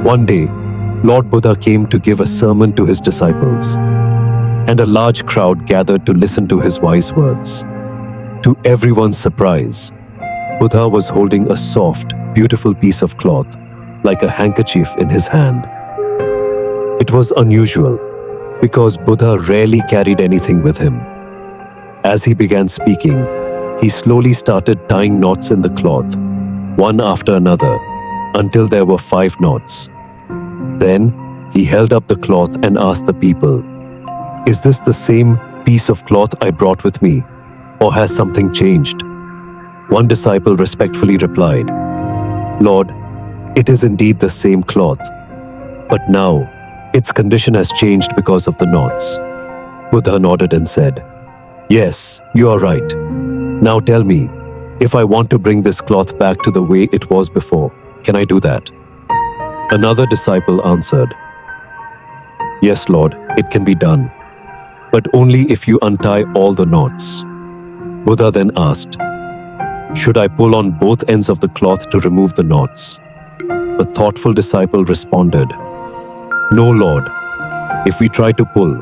One day, Lord Buddha came to give a sermon to his disciples, and a large crowd gathered to listen to his wise words. To everyone's surprise, Buddha was holding a soft, beautiful piece of cloth, like a handkerchief in his hand. It was unusual, because Buddha rarely carried anything with him. As he began speaking, he slowly started tying knots in the cloth, one after another, until there were 5 knots. Then, he held up the cloth and asked the people, "Is this the same piece of cloth I brought with me, or has something changed?" One disciple respectfully replied, "Lord, it is indeed the same cloth, but now its condition has changed because of the knots." Buddha nodded and said, "Yes, you are right. Now tell me, if I want to bring this cloth back to the way it was before, can I do that?" Another disciple answered, "Yes, Lord, it can be done, but only if you untie all the knots." Buddha then asked, "Should I pull on both ends of the cloth to remove the knots?" A thoughtful disciple responded, "No, Lord. If we try to pull,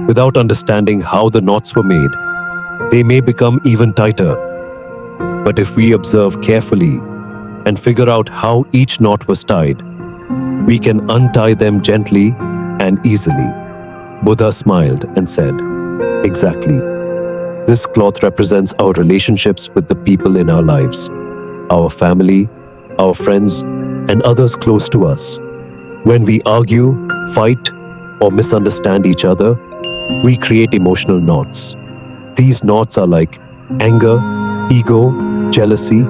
without understanding how the knots were made, they may become even tighter. But if we observe carefully and figure out how each knot was tied, we can untie them gently and easily." Buddha smiled and said, "Exactly. This cloth represents our relationships with the people in our lives, our family, our friends, and others close to us. When we argue, fight, or misunderstand each other, we create emotional knots. These knots are like anger, ego, jealousy,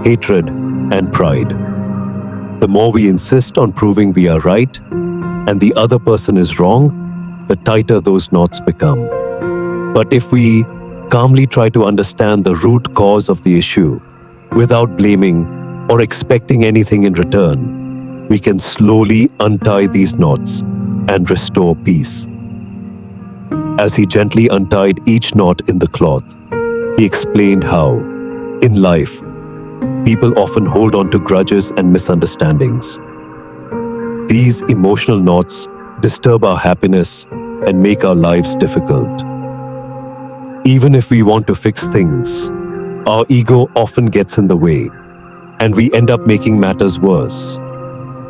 hatred, and pride. The more we insist on proving we are right and the other person is wrong, the tighter those knots become. But if we calmly try to understand the root cause of the issue, without blaming or expecting anything in return, we can slowly untie these knots and restore peace." As he gently untied each knot in the cloth, he explained how, in life, people often hold on to grudges and misunderstandings. These emotional knots disturb our happiness and make our lives difficult. Even if we want to fix things, our ego often gets in the way, and we end up making matters worse.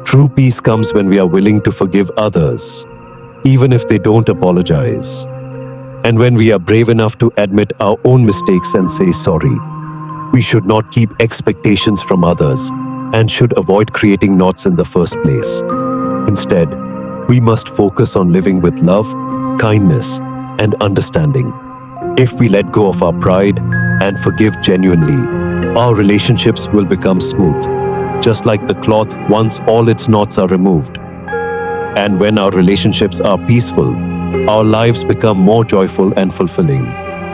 True peace comes when we are willing to forgive others, even if they don't apologize. And when we are brave enough to admit our own mistakes and say sorry. We should not keep expectations from others and should avoid creating knots in the first place. Instead, we must focus on living with love, kindness, and understanding. If we let go of our pride and forgive genuinely, our relationships will become smooth, just like the cloth once all its knots are removed. And when our relationships are peaceful, our lives become more joyful and fulfilling.